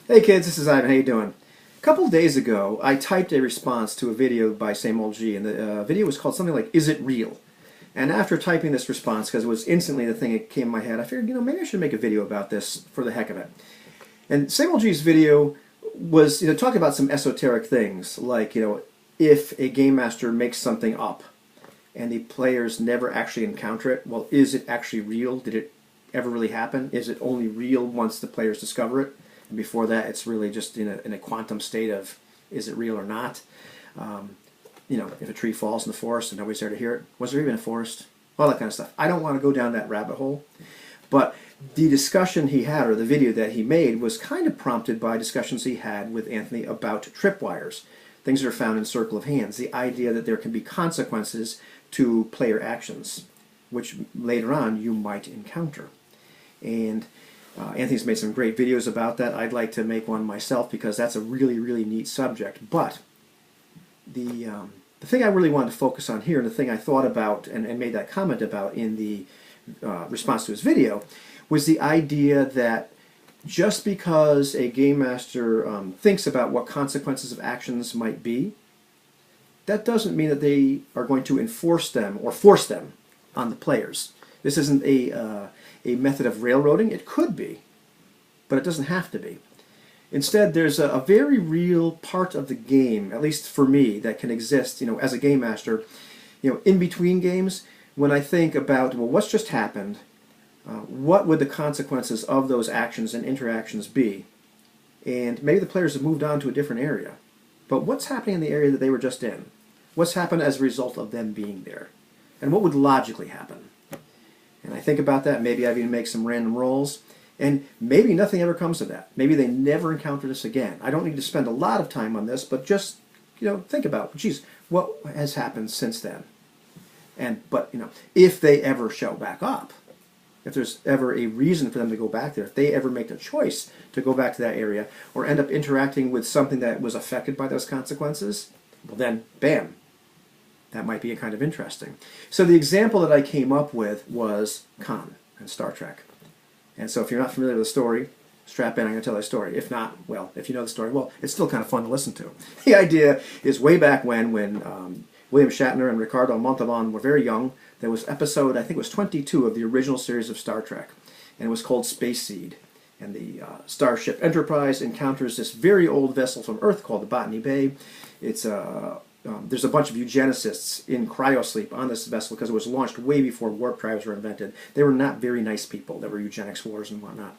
Hey kids, this is Ivan. How you doing? A couple of days ago, I typed a response to a video by Same Old G, and the video was called something like "Is It Real?" And after typing this response, because it was instantly the thing that came in my head, I figured, maybe I should make a video about this for the heck of it. And Same Old G's video was, talking about some esoteric things, like, if a game master makes something up and the players never actually encounter it, well, is it actually real? Did it ever really happen? Is it only real once the players discover it? And before that, it's really just in a quantum state of, is it real or not? If a tree falls in the forest and nobody's there to hear it, was there even a forest? All that kind of stuff. I don't want to go down that rabbit hole, but the discussion he had, or the video that he made, was kind of prompted by discussions he had with Anthony about tripwires, things that are found in Circle of Hands, the idea that there can be consequences to player actions, which later on you might encounter. And Anthony's made some great videos about that. I'd like to make one myself because that's a really, really neat subject. But the thing I really wanted to focus on here, and the thing I thought about and made that comment about in the response to his video, was the idea that just because a game master thinks about what consequences of actions might be, that doesn't mean that they are going to enforce them or force them on the players. This isn't a method of railroading. It could be, but it doesn't have to be. Instead, there's a very real part of the game, at least for me, that can exist, as a game master, in between games, when I think about, well, what's just happened? What would the consequences of those actions and interactions be? And maybe the players have moved on to a different area. But what's happening in the area that they were just in? What's happened as a result of them being there? And what would logically happen? And I think about that. Maybe I even make some random rolls. And maybe nothing ever comes of that. Maybe they never encounter this again. I don't need to spend a lot of time on this, but just, think about, geez, what has happened since then? But if they ever show back up, if there's ever a reason for them to go back there, if they ever make the choice to go back to that area or end up interacting with something that was affected by those consequences, well then, bam, that might be kind of interesting. So the example that I came up with was Khan in Star Trek. And so if you're not familiar with the story, strap in, I'm going to tell that story. If not, well, if you know the story, well, it's still kind of fun to listen to. The idea is way back when William Shatner and Ricardo Montalban were very young, there was episode, I think it was 22 of the original series of Star Trek, and it was called Space Seed. And the Starship Enterprise encounters this very old vessel from Earth called the Botany Bay. It's there's a bunch of eugenicists in cryosleep on this vessel because it was launched way before warp drives were invented. They were not very nice people. There were eugenics wars and whatnot.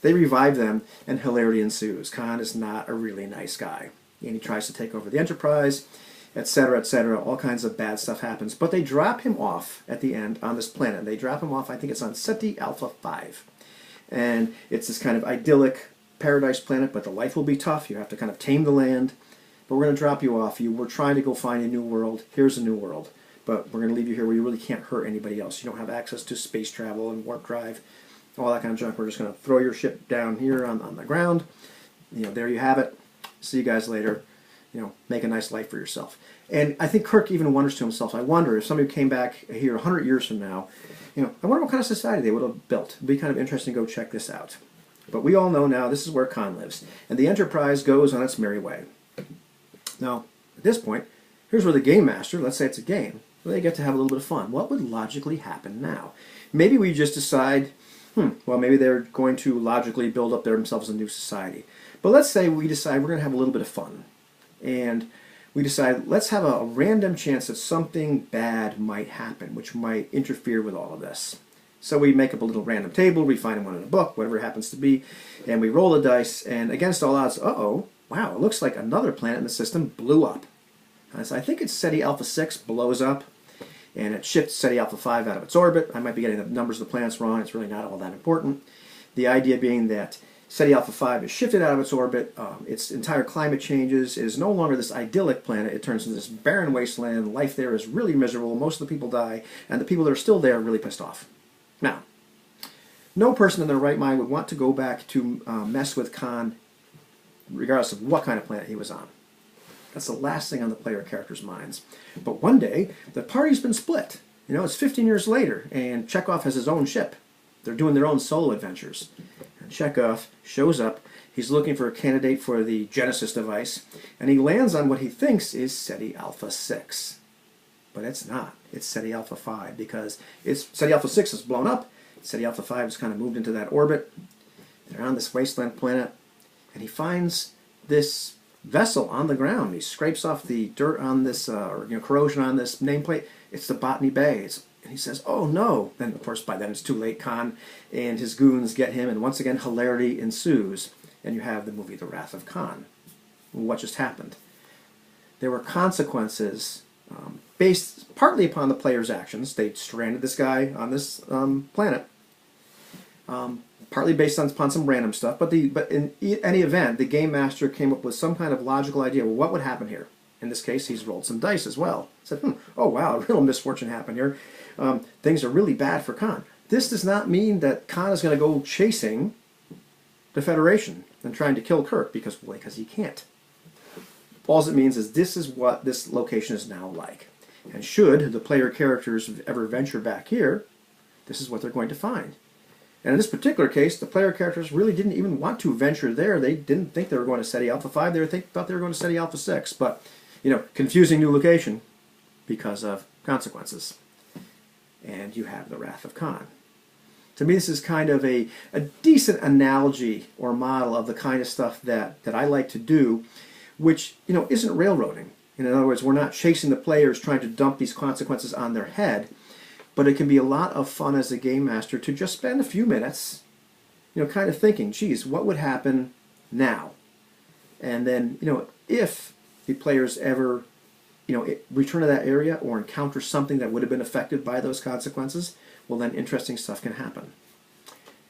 They revive them, and hilarity ensues. Khan is not a really nice guy, and he tries to take over the Enterprise, etc., etc. All kinds of bad stuff happens. But they drop him off at the end on this planet. They drop him off, I think it's on Ceti Alpha 5. And it's this kind of idyllic paradise planet, but the life will be tough. You have to kind of tame the land. But we're going to drop you off. We're trying to go find a new world. Here's a new world. But we're going to leave you here where you really can't hurt anybody else. You don't have access to space travel and warp drive, all that kind of junk. We're just going to throw your ship down here on the ground. There you have it. See you guys later. Make a nice life for yourself. And I think Kirk even wonders to himself, I wonder if somebody came back here 100 years from now, I wonder what kind of society they would have built. It'd be kind of interesting to go check this out. But we all know now this is where Khan lives. And the Enterprise goes on its merry way. Now, at this point, here's where the game master, let's say it's a game, well, they get to have a little bit of fun. What would logically happen now? Maybe we just decide, well, maybe they're going to logically build up themselves a new society. But let's say we decide we're going to have a little bit of fun. And we decide, let's have a random chance that something bad might happen, which might interfere with all of this. So we make up a little random table, we find one in a book, whatever it happens to be, and we roll the dice, and against all odds, wow, it looks like another planet in the system blew up. So I think it's Ceti Alpha 6 blows up, and it shifts Ceti Alpha 5 out of its orbit. I might be getting the numbers of the planets wrong. It's really not all that important. The idea being that Ceti Alpha 5 is shifted out of its orbit. Its entire climate changes. It is no longer this idyllic planet. It turns into this barren wasteland. Life there is really miserable. Most of the people die, and the people that are still there are really pissed off. Now, no person in their right mind would want to go back to mess with Khan regardless of what kind of planet he was on. That's the last thing on the player characters' minds. But one day, the party's been split. It's 15 years later, and Chekhov has his own ship. They're doing their own solo adventures. And Chekhov shows up, He's looking for a candidate for the Genesis device, and he lands on what he thinks is SETI Alpha 6. But it's not. It's SETI Alpha 5, because SETI Alpha 6 is blown up. SETI Alpha 5 has kind of moved into that orbit. They're on this wasteland planet, and he finds this vessel on the ground. He scrapes off the dirt on this, corrosion on this nameplate. It's the Botany Bay. And he says, "Oh no!" Then, of course, by then it's too late. Khan and his goons get him, and once again, hilarity ensues. And you have the movie The Wrath of Khan. What just happened? There were consequences based partly upon the player's actions. They stranded this guy on this planet, partly based upon some random stuff. But in any event, the game master came up with some kind of logical idea. Well, what would happen here? In this case, he's rolled some dice as well. Said, oh wow, a real misfortune happened here. Things are really bad for Khan. This does not mean that Khan is going to go chasing the Federation and trying to kill Kirk, because he can't. All it means is this is what this location is now like. And should the player characters ever venture back here, this is what they're going to find. And in this particular case, the player characters really didn't even want to venture there. They didn't think they were going to SETI Alpha 5. They thought they were going to SETI Alpha 6. But, confusing new location because of consequences. And you have the Wrath of Khan. To me, this is kind of a decent analogy or model of the kind of stuff that I like to do, which, isn't railroading. In other words, we're not chasing the players trying to dump these consequences on their head, but it can be a lot of fun as a game master to just spend a few minutes, kind of thinking, geez, what would happen now? And then, if the players ever, return to that area or encounter something that would have been affected by those consequences, well, then interesting stuff can happen.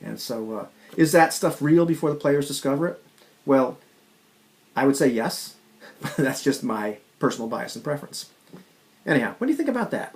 And so, is that stuff real before the players discover it? Well, I would say yes. That's just my personal bias and preference. Anyhow, what do you think about that?